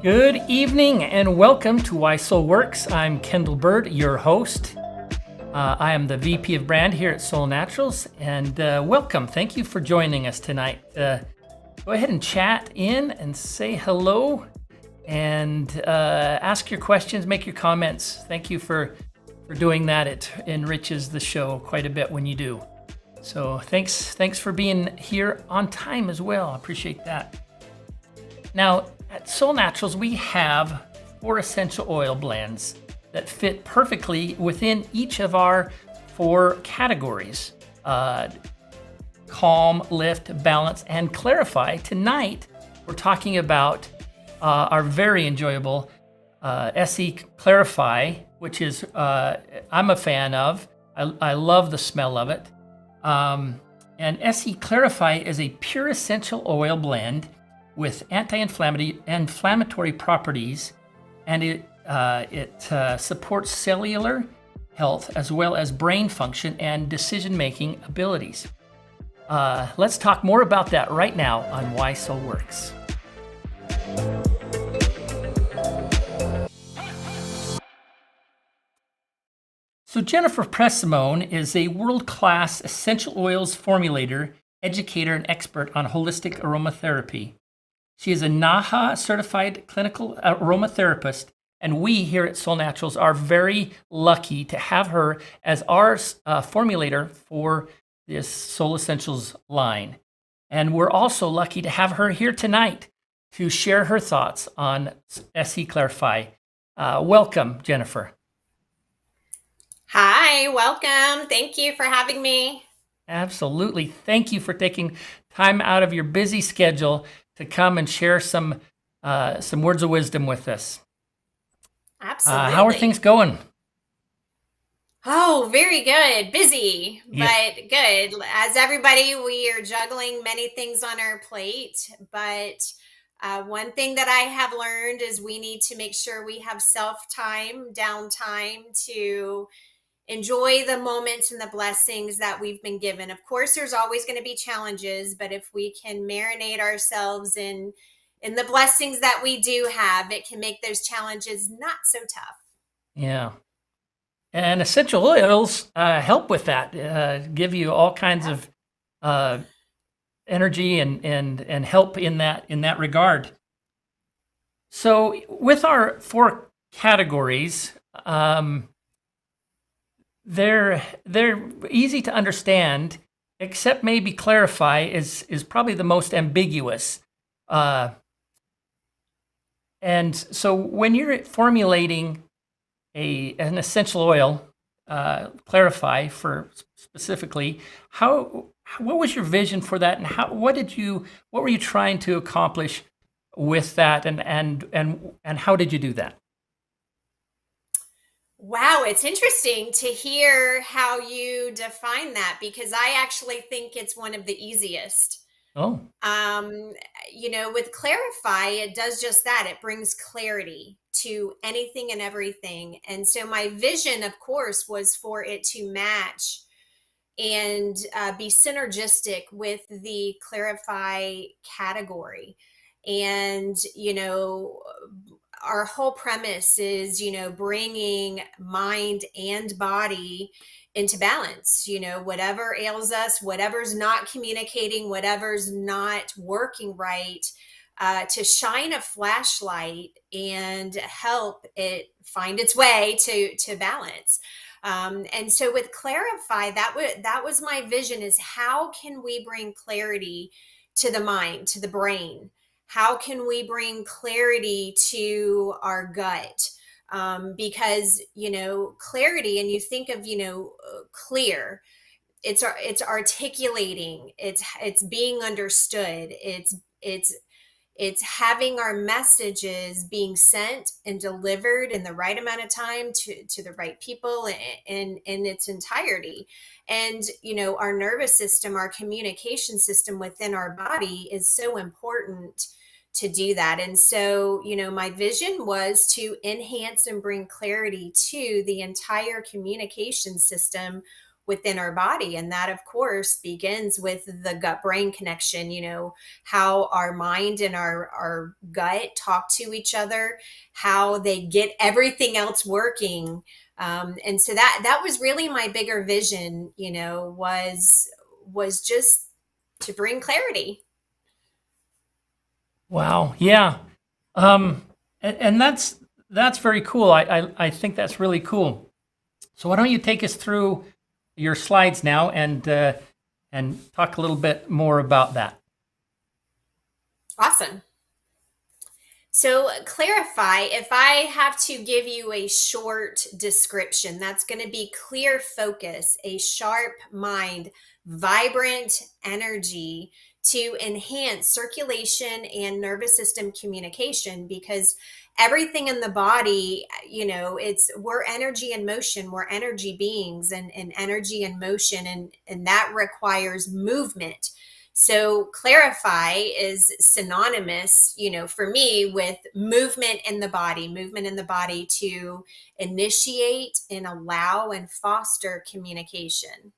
Good evening and welcome to Why Soul Works. I'm Kendall Bird, your host. I am the VP of Brand here at Soul Naturals, and welcome. Thank you for joining us tonight. Go ahead and chat in and say hello and ask your questions, make your comments. Thank you for doing that. It enriches the show quite a bit when you do. So thanks for being here on time as well. I appreciate that. Now, at Soul Naturals, we have 4 essential oil blends that fit perfectly within each of our 4 categories. Calm, lift, balance, and clarify. Tonight, we're talking about our very enjoyable SE Clarify, which is I'm a fan of. I love the smell of it. And SE Clarify is a pure essential oil blend with anti-inflammatory properties, and it supports cellular health as well as brain function and decision-making abilities. Let's talk more about that right now on Why Soul Works. So Jennifer Pressimone is a world-class essential oils formulator, educator, and expert on holistic aromatherapy. She is a NAHA certified clinical aromatherapist, and we here at Soul Naturals are very lucky to have her as our formulator for this Soul Essentials line. And we're also lucky to have her here tonight to share her thoughts on SE Clarify. Welcome, Jennifer. Hi, welcome. Thank you for having me. Absolutely. Thank you for taking time out of your busy schedule to come and share some words of wisdom with us. Absolutely. How are things going? Oh, very good. Busy, Yeah. but good. As everybody, we are juggling many things on our plate. But one thing that I have learned is we need to make sure we have self-time, downtime to enjoy the moments and the blessings that we've been given. Of course, there's always going to be challenges, but if we can marinate ourselves in the blessings that we do have, it can make those challenges not so tough. Yeah. And essential oils help with that, give you all kinds of energy and help in that regard. So with our 4 categories, they're easy to understand, except maybe clarify is probably the most ambiguous. And so when you're formulating an essential oil, clarify for specifically, what was your vision for that, and what were you trying to accomplish with that, and how did you do that? Wow, it's interesting to hear how you define that because I actually think it's one of the easiest. Oh, With Clarify, it does just that. It brings clarity to anything and everything. And so my vision, of course, was for it to match and be synergistic with the Clarify category. And, our whole premise is, bringing mind and body into balance. Whatever ails us, whatever's not communicating, whatever's not working right, to shine a flashlight and help it find its way to balance. And so with Clarify, that was my vision: is how can we bring clarity to the mind, to the brain? How can we bring clarity to our gut? Because clarity, and you think of clear. It's articulating. It's being understood. It's having our messages being sent and delivered in the right amount of time to the right people in its entirety. And, our nervous system, our communication system within our body is so important to do that. And so, my vision was to enhance and bring clarity to the entire communication system within our body. And that, of course, begins with the gut brain connection, how our mind and our gut talk to each other, how they get everything else working. And so that was really my bigger vision, was just to bring clarity. Wow. Yeah. And that's very cool. I think that's really cool. So why don't you take us through your slides now and talk a little bit more about that. Awesome. So, clarify, if I have to give you a short description, that's going to be clear focus, a sharp mind, vibrant energy to enhance circulation and nervous system communication, because everything in the body, we're energy and motion, we're energy beings, and energy and motion, and that requires movement. So clarify is synonymous, for me, with movement in the body to initiate and allow and foster communication.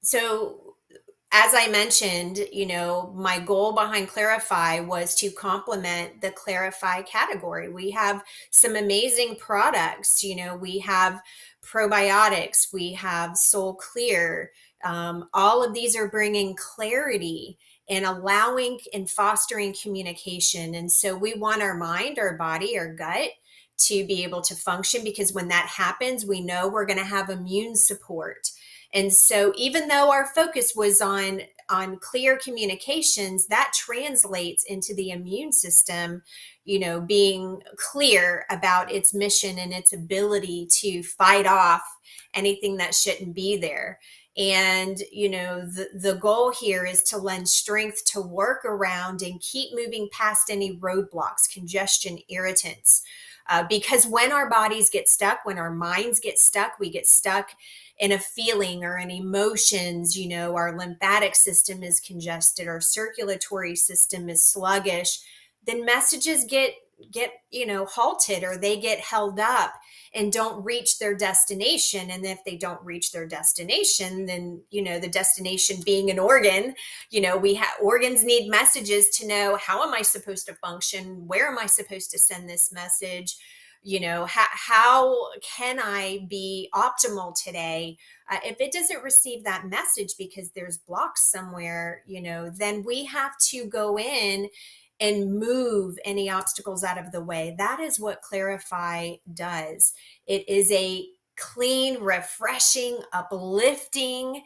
So as I mentioned, my goal behind Clarify was to complement the Clarify category. We have some amazing products. We have probiotics, we have Soul Clear. All of these are bringing clarity and allowing and fostering communication. And so we want our mind, our body, our gut to be able to function, because when that happens, we know we're going to have immune support. And so even though our focus was on clear communications, that translates into the immune system, being clear about its mission and its ability to fight off anything that shouldn't be there. And, the goal here is to lend strength to work around and keep moving past any roadblocks, congestion, irritants. Because when our bodies get stuck, when our minds get stuck, we get stuck in a feeling or in emotions. Our lymphatic system is congested, our circulatory system is sluggish, then messages get halted, or they get held up and don't reach their destination. And if they don't reach their destination, then the destination being an organ, we have organs need messages to know, how am I supposed to function, where am I supposed to send this message, how can I be optimal today? If it doesn't receive that message because there's blocks somewhere, then we have to go in and move any obstacles out of the way. That is what Clarify does. It is a clean, refreshing, uplifting,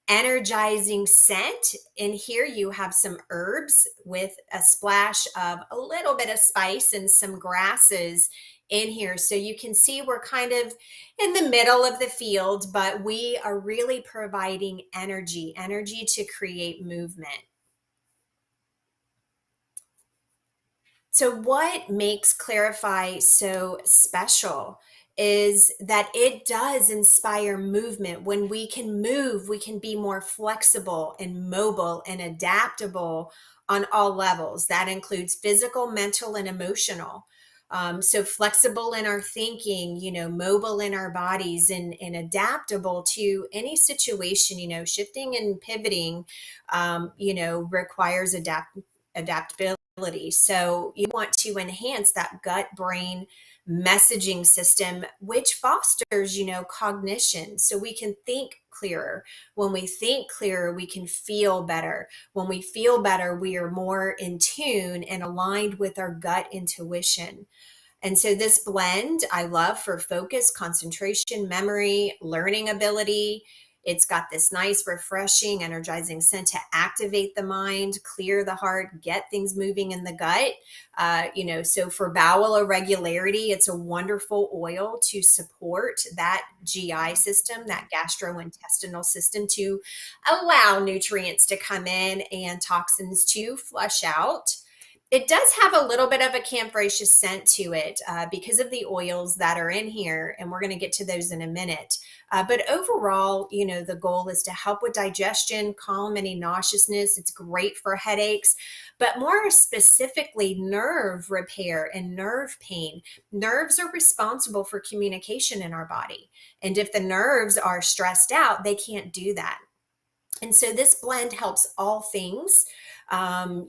energizing scent. In here, you have some herbs with a splash of a little bit of spice and some grasses in here. So you can see we're kind of in the middle of the field, but we are really providing energy to create movement. So what makes Clarify so special is that it does inspire movement. When we can move, we can be more flexible and mobile and adaptable on all levels. That includes physical, mental, and emotional. So flexible in our thinking, mobile in our bodies, and adaptable to any situation. Shifting and pivoting, requires adaptability. So you want to enhance that gut brain messaging system, which fosters, cognition. So we can think clearer. When we think clearer, we can feel better. When we feel better, we are more in tune and aligned with our gut intuition. And so this blend I love for focus, concentration, memory, learning ability. It's got this nice, refreshing, energizing scent to activate the mind, clear the heart, get things moving in the gut. So for bowel irregularity, it's a wonderful oil to support that GI system, that gastrointestinal system, to allow nutrients to come in and toxins to flush out. It does have a little bit of a camphrasious scent to it because of the oils that are in here, and we're going to get to those in a minute. But overall, the goal is to help with digestion, calm any nauseousness. It's great for headaches, but more specifically, nerve repair and nerve pain. Nerves are responsible for communication in our body. And if the nerves are stressed out, they can't do that. And so this blend helps all things. When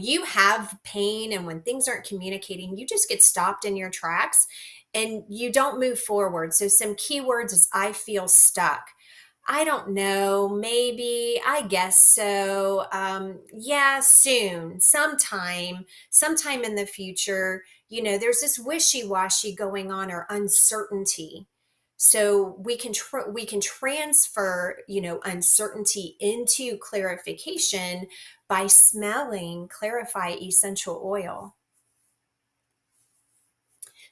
you have pain and when things aren't communicating, you just get stopped in your tracks and you don't move forward. So some keywords is I feel stuck. I don't know, maybe, I guess so. Yeah, soon, sometime in the future, there's this wishy-washy going on or uncertainty. So we can transfer, uncertainty into clarification by smelling Clarify essential oil.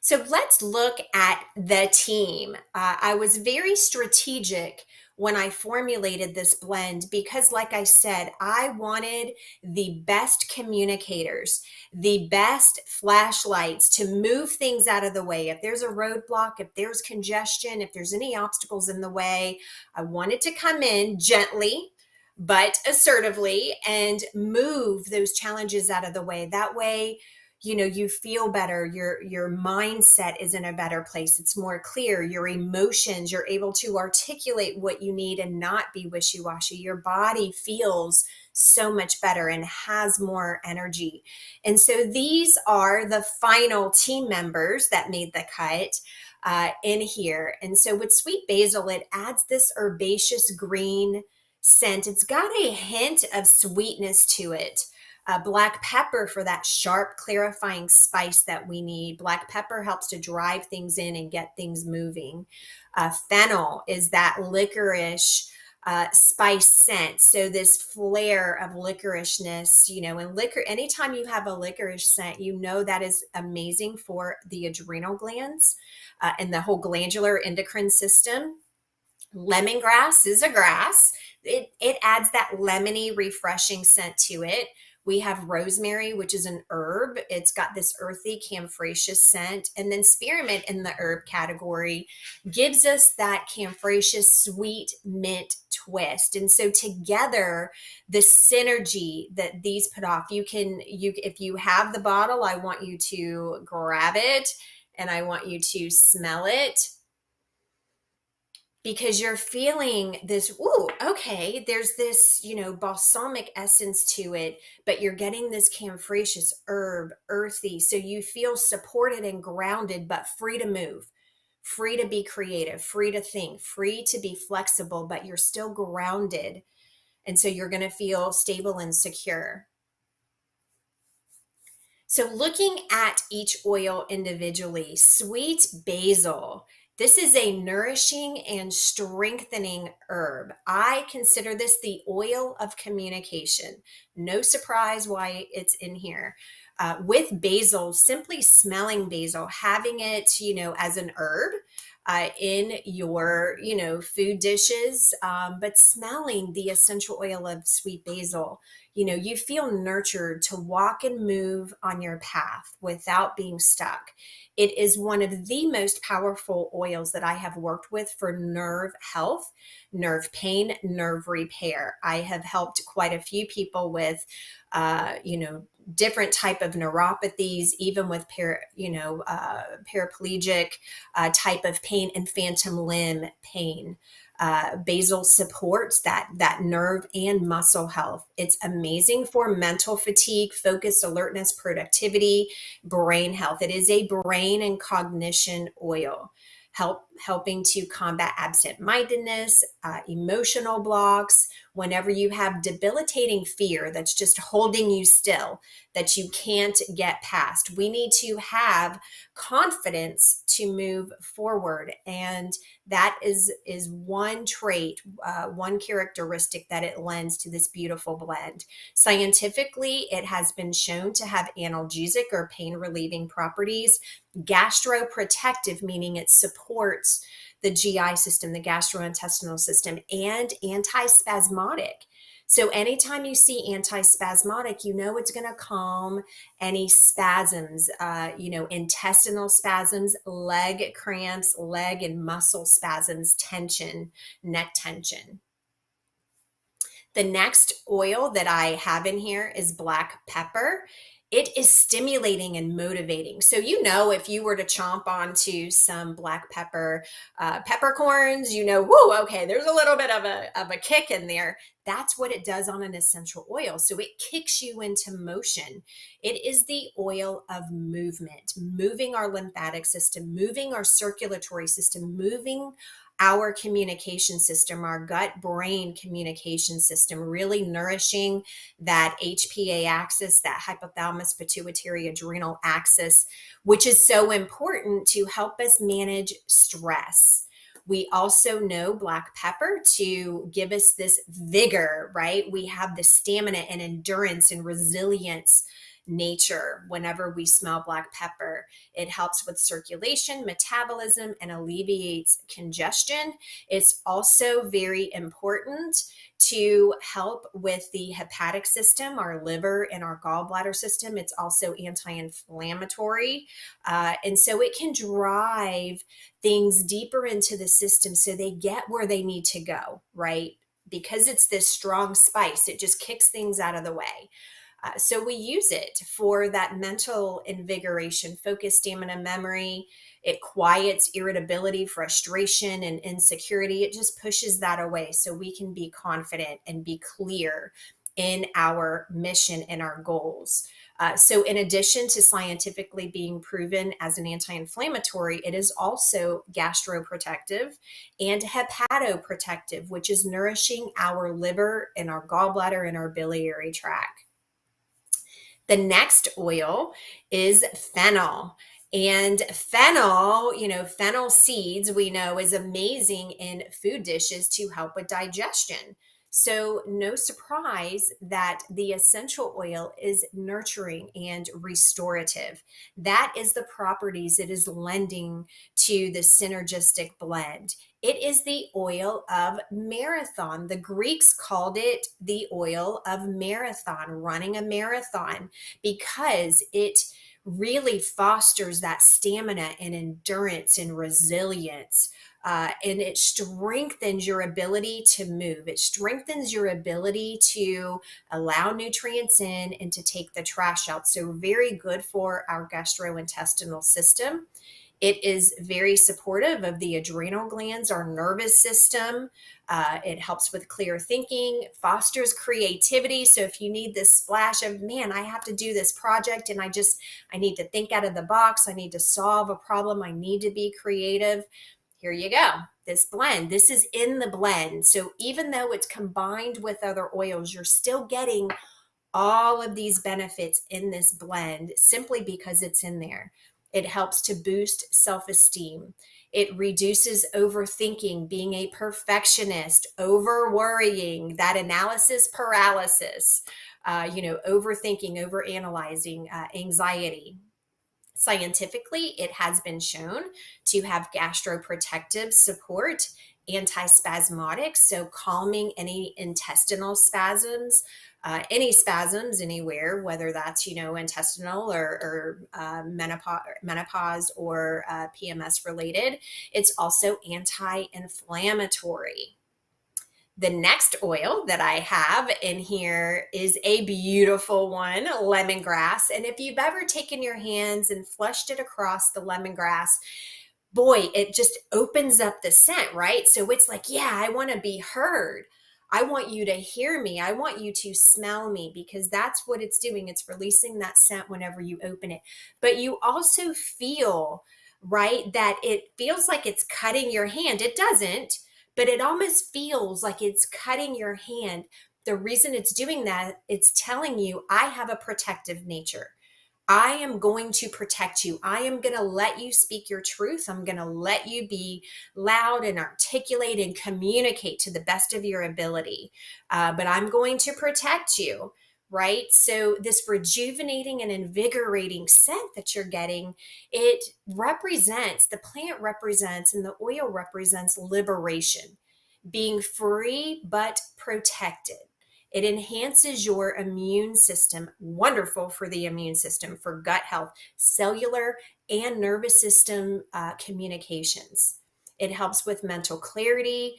So let's look at the team. I was very strategic when I formulated this blend because, like I said, I wanted the best communicators, the best flashlights to move things out of the way. If there's a roadblock, if there's congestion, if there's any obstacles in the way, I wanted to come in gently but assertively and move those challenges out of the way. That way, you feel better, your mindset is in a better place, it's more clear, your emotions, you're able to articulate what you need and not be wishy-washy, your body feels so much better and has more energy. And so these are the final team members that made the cut in here. And so with sweet basil, it adds this herbaceous green scent. It's got a hint of sweetness to it. Black pepper for that sharp, clarifying spice that we need. Black pepper helps to drive things in and get things moving. Fennel is that licorice spice scent. So this flare of licorishness, and anytime you have a licorice scent, that is amazing for the adrenal glands and the whole glandular endocrine system. Lemongrass is a grass. It adds that lemony, refreshing scent to it. We have rosemary, which is an herb. It's got this earthy, camphrasious scent. And then spearmint in the herb category gives us that camphrasious, sweet mint twist. And so together, the synergy that these put off, if you have the bottle, I want you to grab it and I want you to smell it, because you're feeling this, ooh, okay, there's this, balsamic essence to it, but you're getting this camphrasious herb, earthy. So you feel supported and grounded, but free to move, free to be creative, free to think, free to be flexible, but you're still grounded. And so you're going to feel stable and secure. So looking at each oil individually, sweet basil, this is a nourishing and strengthening herb. I consider this the oil of communication. No surprise why it's in here. With basil, simply smelling basil, having it, as an herb in your, food dishes, but smelling the essential oil of sweet basil, you feel nurtured to walk and move on your path without being stuck. It is one of the most powerful oils that I have worked with for nerve health, nerve pain, nerve repair. I have helped quite a few people with, different type of neuropathies, even with paraplegic type of pain and phantom limb pain. Basil supports that nerve and muscle health. It's amazing for mental fatigue, focus, alertness, productivity, brain health. It is a brain and cognition oil, helping to combat absent-mindedness, emotional blocks. Whenever you have debilitating fear that's just holding you still, that you can't get past, we need to have confidence to move forward. And that is one trait, one characteristic that it lends to this beautiful blend. Scientifically, it has been shown to have analgesic or pain relieving properties, gastroprotective, meaning it supports the GI system, the gastrointestinal system, and antispasmodic. So anytime you see antispasmodic, it's going to calm any spasms, intestinal spasms, leg cramps, leg and muscle spasms, tension, neck tension. The next oil that I have in here is black pepper. It is stimulating and motivating. So, if you were to chomp onto some black peppercorns, whoo, okay, there's a little bit of a kick in there. That's what it does on an essential oil. So it kicks you into motion. It is the oil of movement, moving our lymphatic system, moving our circulatory system, moving our communication system, our gut brain communication system, really nourishing that HPA axis, that hypothalamus pituitary adrenal axis, which is so important to help us manage stress. We also know black pepper to give us this vigor, right? We have the stamina and endurance and resilience nature whenever we smell black pepper. It helps with circulation, metabolism, and alleviates congestion. It's also very important to help with the hepatic system, our liver and our gallbladder system. It's also anti-inflammatory. And so it can drive things deeper into the system so they get where they need to go, right? Because it's this strong spice, it just kicks things out of the way. So we use it for that mental invigoration, focus, stamina, memory. It quiets irritability, frustration, and insecurity. It just pushes that away so we can be confident and be clear in our mission and our goals. So in addition to scientifically being proven as an anti-inflammatory, it is also gastroprotective and hepatoprotective, which is nourishing our liver and our gallbladder and our biliary tract. The next oil is fennel. And fennel, fennel seeds, we know is amazing in food dishes to help with digestion. So, no surprise that the essential oil is nurturing and restorative. That is the properties it is lending to the synergistic blend. It is the oil of marathon. The Greeks called it the oil of marathon, running a marathon, because it really fosters that stamina and endurance and resilience. And it strengthens your ability to move. It strengthens your ability to allow nutrients in and to take the trash out. So, very good for our gastrointestinal system. It is very supportive of the adrenal glands, our nervous system. It helps with clear thinking, fosters creativity. So if you need this splash of, man, I have to do this project and I need to think out of the box. I need to solve a problem. I need to be creative. Here you go. This blend, this is in the blend. So even though it's combined with other oils, you're still getting all of these benefits in this blend simply because it's in there. It helps to boost self-esteem. It reduces overthinking, being a perfectionist, over worrying, that analysis paralysis, overthinking, over analyzing, anxiety. Scientifically, it has been shown to have gastroprotective support, antispasmodic, so calming any intestinal spasms, any spasms anywhere, whether that's intestinal or menopause or PMS related. It's also anti-inflammatory. The next oil that I have in here is a beautiful one, lemongrass. And if you've ever taken your hands and flushed it across the lemongrass, boy, it just opens up the scent, right? So it's like, yeah, I want to be heard. I want you to hear me. I want you to smell me, because that's what it's doing. It's releasing that scent whenever you open it. But you also feel, right, that it feels like it's cutting your hand. It doesn't, but it almost feels like it's cutting your hand. The reason it's doing that, it's telling you, I have a protective nature. I am going to protect you. I am going to let you speak your truth. I'm going to let you be loud and articulate and communicate to the best of your ability. But I'm going to protect you, right? So this rejuvenating and invigorating scent that you're getting, the plant represents, and the oil represents liberation, being free but protected. It enhances your immune system, wonderful for the immune system, for gut health, cellular and nervous system communications. It helps with mental clarity,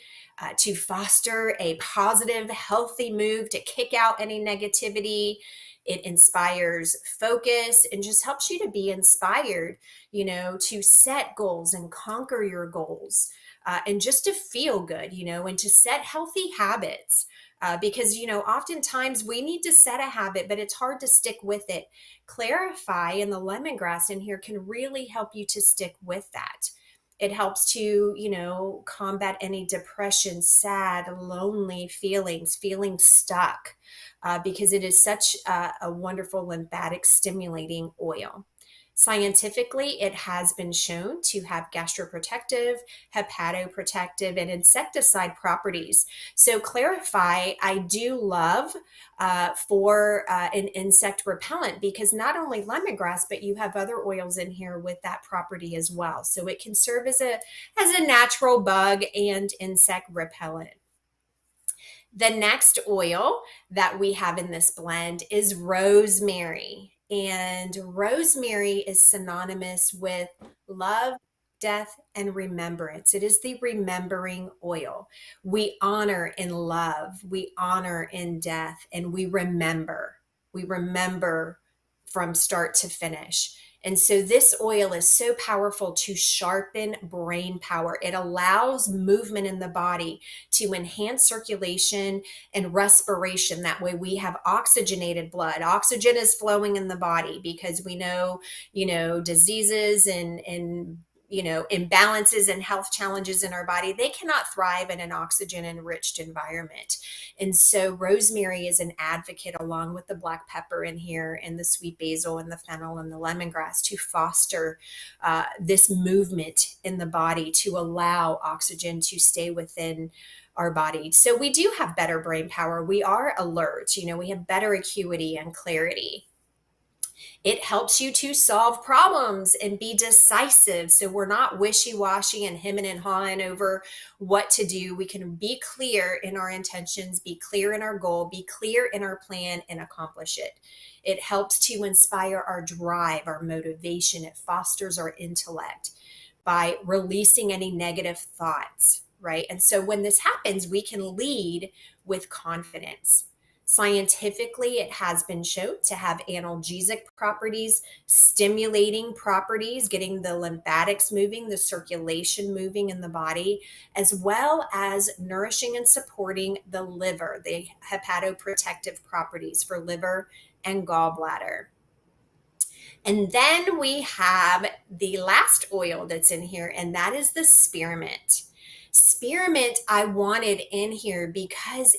to foster a positive, healthy mood, to kick out any negativity. It inspires focus and just helps you to be inspired, to set goals and conquer your goals, and just to feel good, and to set healthy habits. Because, oftentimes we need to set a habit, but it's hard to stick with it. Clarify and the lemongrass in here can really help you to stick with that. It helps to, combat any depression, sad, lonely feelings, feeling stuck, because it is such a wonderful lymphatic stimulating oil. Scientifically, it has been shown to have gastroprotective, hepatoprotective, and insecticide properties. So, clarify, I do love for an insect repellent, because not only lemongrass, but you have other oils in here with that property as well. So, it can serve as a natural bug and insect repellent. The next oil that we have in this blend is rosemary. And rosemary is synonymous with love, death, and remembrance. It is the remembering oil. We honor in love, we honor in death, and we remember. We remember from start to finish. And so this oil is so powerful to sharpen brain power. It allows movement in the body to enhance circulation and respiration. That way we have oxygenated blood. Oxygen is flowing in the body, because we know, diseases and imbalances and health challenges in our body, they cannot thrive in an oxygen enriched environment. And so rosemary is an advocate, along with the black pepper in here and the sweet basil and the fennel and the lemongrass, to foster this movement in the body, to allow oxygen to stay within our body. So we do have better brain power. We are alert, we have better acuity and clarity. It helps you to solve problems and be decisive. So we're not wishy-washy and hemming and hawing over what to do. We can be clear in our intentions, be clear in our goal, be clear in our plan, and accomplish it. It helps to inspire our drive, our motivation. It fosters our intellect by releasing any negative thoughts, right? And so when this happens, we can lead with confidence. Scientifically, it has been shown to have analgesic properties, stimulating properties, getting the lymphatics moving, the circulation moving in the body, as well as nourishing and supporting the liver, the hepatoprotective properties for liver and gallbladder. And then we have the last oil that's in here, and that is the spearmint. Spearmint I wanted in here because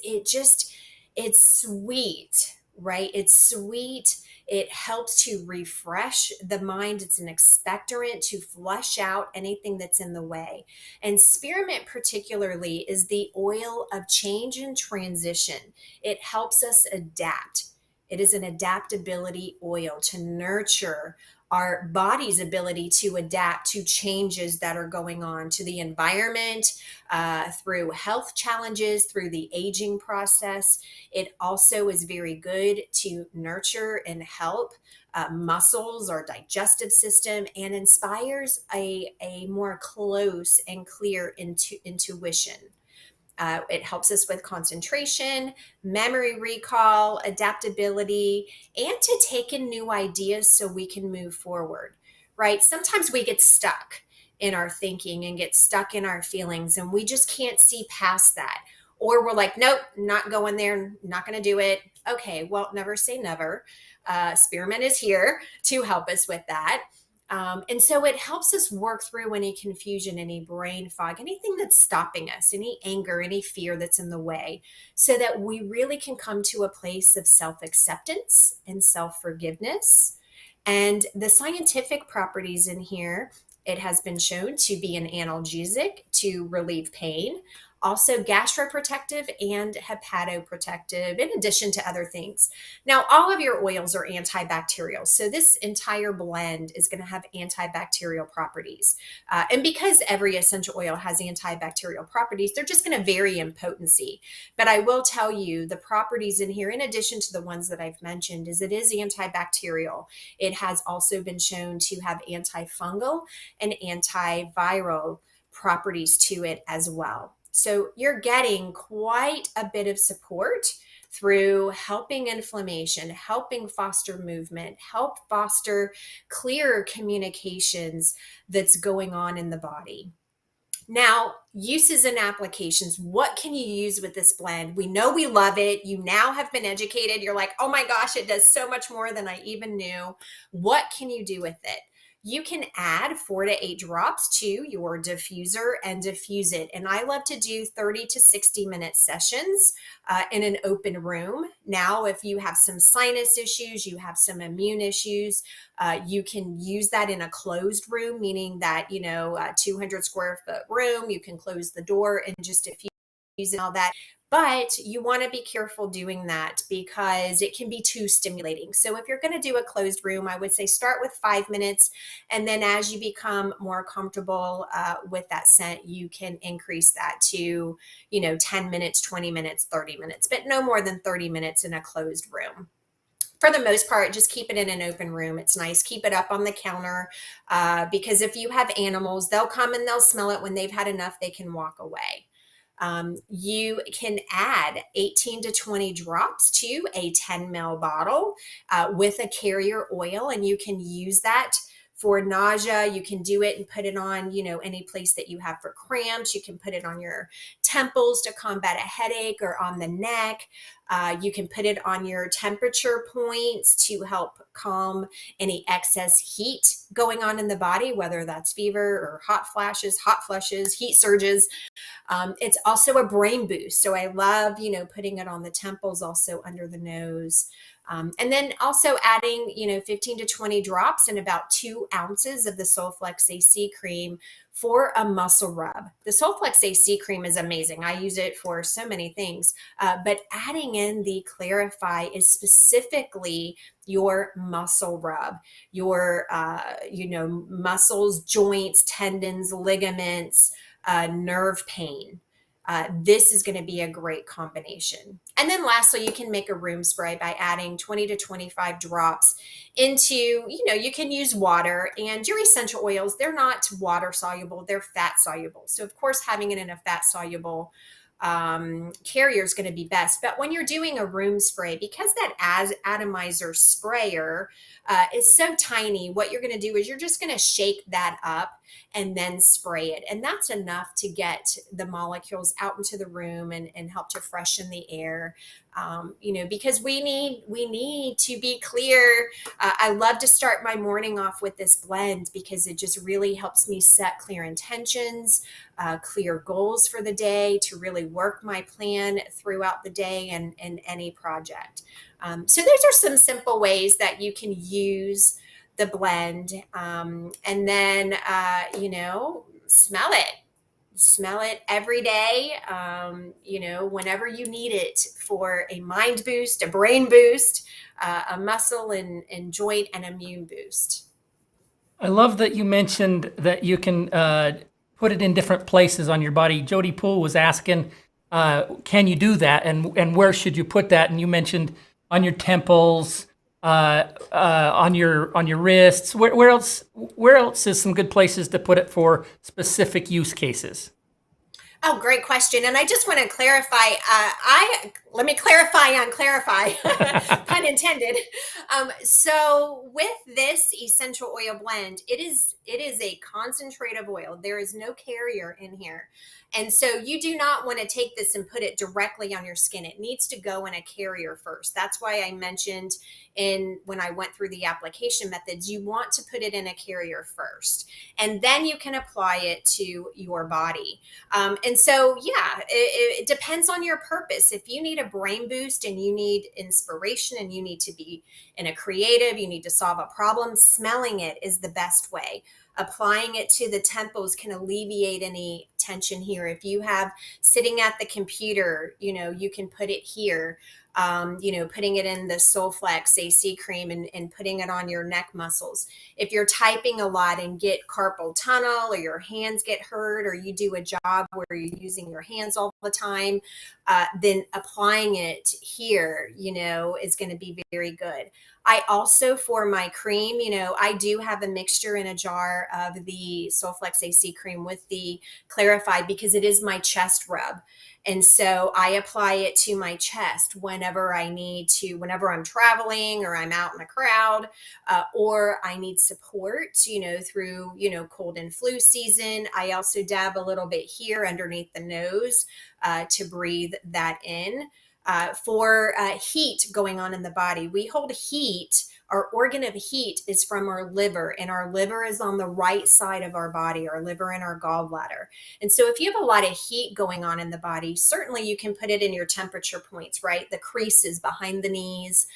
it's sweet, right? It's sweet. It helps to refresh the mind. It's an expectorant to flush out anything that's in the way. And spearmint particularly is the oil of change and transition. It helps us adapt. It is an adaptability oil to nurture our body's ability to adapt to changes that are going on, to the environment, through health challenges, through the aging process. It also is very good to nurture and help muscles, our digestive system, and inspires a more close and clear intuition. It helps us with concentration, memory recall, adaptability, and to take in new ideas so we can move forward, right? Sometimes we get stuck in our thinking and get stuck in our feelings, and we just can't see past that. Or we're like, nope, not going there, not going to do it. Okay, well, never say never. Spearmint is here to help us with that. And so it helps us work through any confusion, any brain fog, anything that's stopping us, any anger, any fear that's in the way, so that we really can come to a place of self-acceptance and self-forgiveness. And the scientific properties in here, it has been shown to be an analgesic to relieve pain, also gastroprotective and hepatoprotective, in addition to other things. Now, all of your oils are antibacterial. So this entire blend is going to have antibacterial properties. And because every essential oil has antibacterial properties, they're just going to vary in potency. But I will tell you the properties in here, in addition to the ones that I've mentioned, is it is antibacterial. It has also been shown to have antifungal and antiviral properties to it as well. So you're getting quite a bit of support through helping inflammation, helping foster movement, help foster clearer communications that's going on in the body. Now, uses and applications. What can you use with this blend? We know we love it. You now have been educated. You're like, oh my gosh, it does so much more than I even knew. What can you do with it? You can add 4 to 8 drops to your diffuser and diffuse it. And I love to do 30 to 60-minute sessions in an open room. Now, if you have some sinus issues, you have some immune issues, you can use that in a closed room, meaning that, a 200 square foot room, you can close the door and just diffuse and all that. But you want to be careful doing that because it can be too stimulating. So if you're going to do a closed room, I would say start with 5 minutes. And then as you become more comfortable with that scent, you can increase that to, 10 minutes, 20 minutes, 30 minutes, but no more than 30 minutes in a closed room. For the most part, just keep it in an open room. It's nice. Keep it up on the counter because if you have animals, they'll come and they'll smell it. When they've had enough, they can walk away. You can add 18 to 20 drops to a 10 ml bottle with a carrier oil, and you can use that for nausea. You can do it and put it on, any place that you have for cramps. You can put it on your temples to combat a headache or on the neck. You can put it on your temperature points to help calm any excess heat going on in the body, whether that's fever or hot flushes, heat surges. It's also a brain boost. So I love, putting it on the temples, also under the nose. And then also adding, 15 to 20 drops and about 2 ounces of the Solflex AC cream for a muscle rub. The Solflex AC cream is amazing. I use it for so many things, but adding in the Clarify is specifically your muscle rub, your, muscles, joints, tendons, ligaments, nerve pain. This is going to be a great combination. And then lastly, you can make a room spray by adding 20 to 25 drops into, you can use water, and your essential oils, they're not water soluble, they're fat soluble. So of course, having it in a fat soluble carrier is going to be best. But when you're doing a room spray, because that atomizer sprayer is so tiny, what you're going to do is you're just going to shake that up and then spray it. And that's enough to get the molecules out into the room and help to freshen the air. Because we need to be clear. I love to start my morning off with this blend because it just really helps me set clear intentions, clear goals for the day, to really work my plan throughout the day and any project. So those are some simple ways that you can use the blend. And then, smell it every day, whenever you need it for a mind boost, a brain boost, a muscle and joint and immune boost. I love that you mentioned that you can put it in different places on your body. Jody Poole was asking, can you do that? And where should you put that? And you mentioned on your temples, on your wrists. Where else is some good places to put it for specific use cases? Oh, great question. And I just want to clarify. Let me clarify on clarify, pun intended. So with this essential oil blend, it is a concentrated oil. There is no carrier in here. And so you do not want to take this and put it directly on your skin. It needs to go in a carrier first. That's why I mentioned when I went through the application methods, you want to put it in a carrier first, and then you can apply it to your body. And so, it depends on your purpose. If you need a brain boost and you need inspiration and you need to be in a creative, you need to solve a problem, smelling it is the best way. applying it to the temples can alleviate any tension here. If you have sitting at the computer, you can put it here. Putting it in the Solflex AC cream and putting it on your neck muscles. If you're typing a lot and get carpal tunnel, or your hands get hurt, or you do a job where you're using your hands all the time, then applying it here, is going to be very good. I also, for my cream, I do have a mixture in a jar of the Solflex AC cream with the Clarified, because it is my chest rub. And so I apply it to my chest whenever I need to, whenever I'm traveling or I'm out in a crowd, or I need support, through, cold and flu season. I also dab a little bit here underneath the nose to breathe that in. For heat going on in the body, we hold heat. Our organ of heat is from our liver, and our liver is on the right side of our body, our liver and our gallbladder. And so if you have a lot of heat going on in the body, certainly you can put it in your temperature points, right? The creases behind the knees,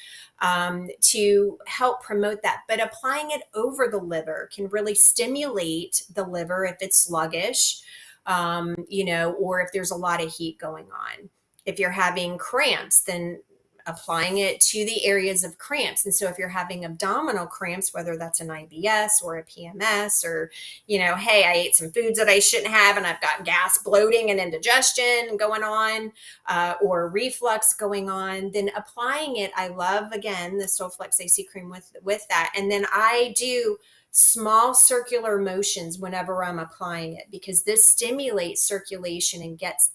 to help promote that. But applying it over the liver can really stimulate the liver if it's sluggish, or if there's a lot of heat going on. If you're having cramps, then applying it to the areas of cramps. And so if you're having abdominal cramps, whether that's an IBS or a PMS, or, hey, I ate some foods that I shouldn't have and I've got gas, bloating, and indigestion going on, or reflux going on, then applying it, I love, again, the Solflex AC cream with that. And then I do small circular motions whenever I'm applying it, because this stimulates circulation and gets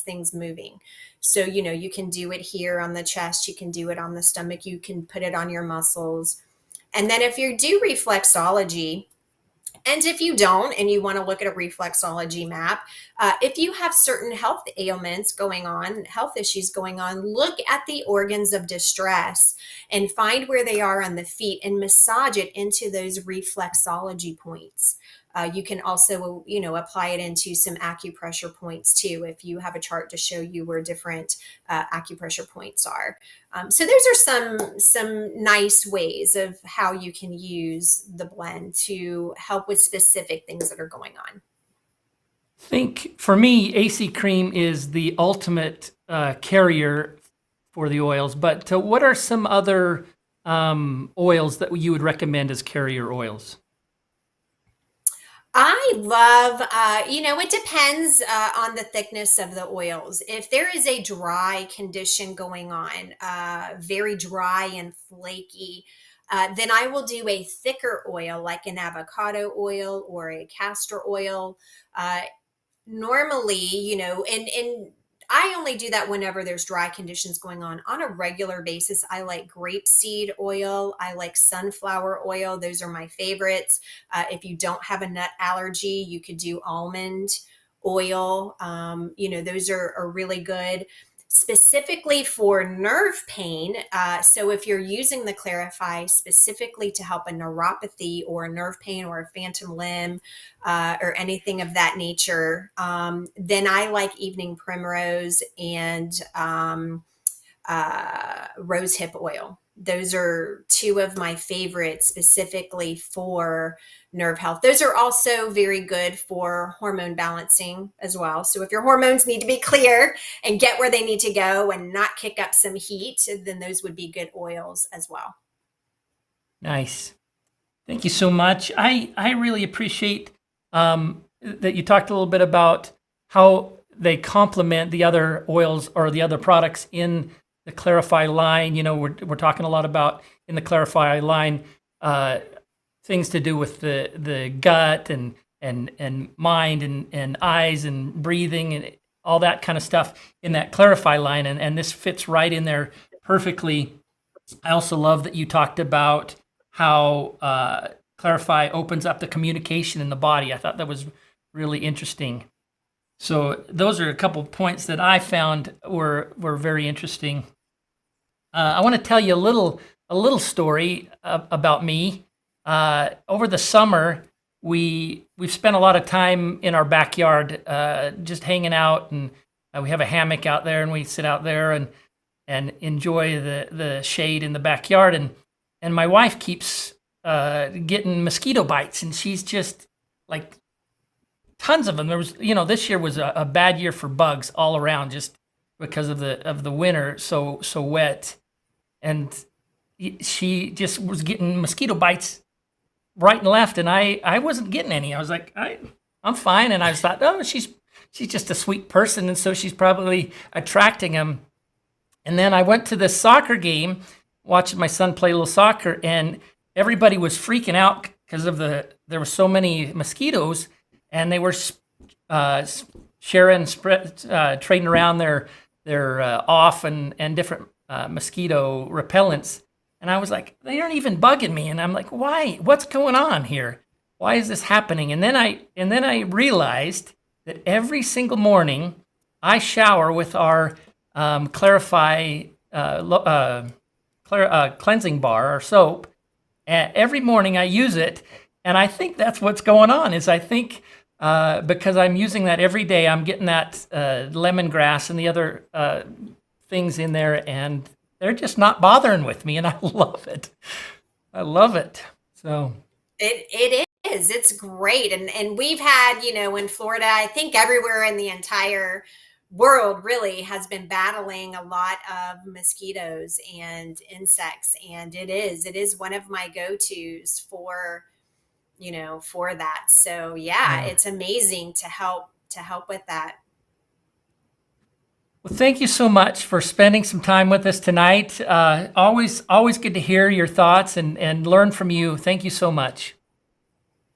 things moving. So, you can do it here on the chest, you can do it on the stomach, you can put it on your muscles. And then if you do reflexology, and if you don't, and you want to look at a reflexology map, if you have certain health ailments going on, health issues going on, look at the organs of distress and find where they are on the feet and massage it into those reflexology points. You can also, apply it into some acupressure points too, if you have a chart to show you where different acupressure points are. So those are some nice ways of how you can use the blend to help with specific things that are going on. I think for me, AC cream is the ultimate carrier for the oils. But what are some other oils that you would recommend as carrier oils? I love, it depends on the thickness of the oils. If there is a dry condition going on, very dry and flaky, then I will do a thicker oil, like an avocado oil or a castor oil. Normally, and I only do that whenever there's dry conditions going on. On a regular basis, I like grapeseed oil. I like sunflower oil. Those are my favorites. If you don't have a nut allergy, you could do almond oil. Those are really good. Specifically for nerve pain. So if you're using the Clarify specifically to help a neuropathy or a nerve pain or a phantom limb, or anything of that nature, then I like evening primrose and rose hip oil. Those are two of my favorites specifically for nerve health. Those are also very good for hormone balancing as well. So if your hormones need to be clear and get where they need to go and not kick up some heat, then those would be good oils as well. Nice. Thank you so much. I really appreciate that you talked a little bit about how they complement the other oils or the other products in the Clarify line. We're talking a lot about in the Clarify line things to do with the gut and mind and eyes and breathing and all that kind of stuff in that Clarify line, and this fits right in there perfectly. I also love that you talked about how Clarify opens up the communication in the body. I thought that was really interesting. So those are a couple points that I found were very interesting. I want to tell you a little story about me. Over the summer, we've spent a lot of time in our backyard, just hanging out, and we have a hammock out there, and we sit out there and enjoy the shade in the backyard. And my wife keeps getting mosquito bites, and she's just like tons of them. There was, this year was a bad year for bugs all around, just because of the winter, so wet, and she just was getting mosquito bites right and left, and I wasn't getting any. I was like, I'm fine, and I thought, oh, she's just a sweet person, and so she's probably attracting them. And then I went to this soccer game, watching my son play a little soccer, and everybody was freaking out because there were so many mosquitoes, and they were sharing, trading around their off and different mosquito repellents. And I was like, they aren't even bugging me. And I'm like, why? What's going on here? Why is this happening? And then I realized that every single morning I shower with our Clarify cleansing bar, our soap. And every morning I use it, and I think that's what's going on. Is I think because I'm using that every day, I'm getting that lemongrass and the other things in there, and they're just not bothering with me, and I love it. I love it. So it is. It's great, and we've had, in Florida, I think everywhere in the entire world really has been battling a lot of mosquitoes and insects, and it is one of my go-tos for that. So yeah, it's amazing to help with that. Well, thank you so much for spending some time with us tonight. Always good to hear your thoughts and learn from you. Thank you so much.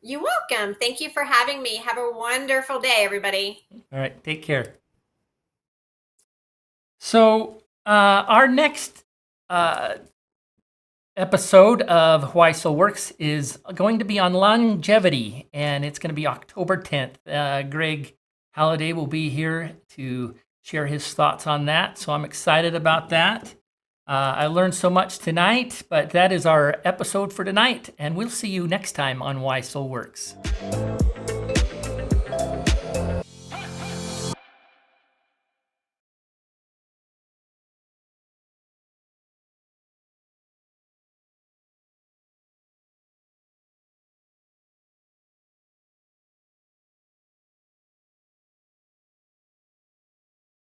You're welcome. Thank you for having me. Have a wonderful day, everybody. All right, take care. So our next episode of Why Soul Works is going to be on longevity, and it's going to be October 10th. Greg Halliday will be here to share his thoughts on that, so I'm excited about that. I learned so much tonight, but that is our episode for tonight, and we'll see you next time on Why Soul Works.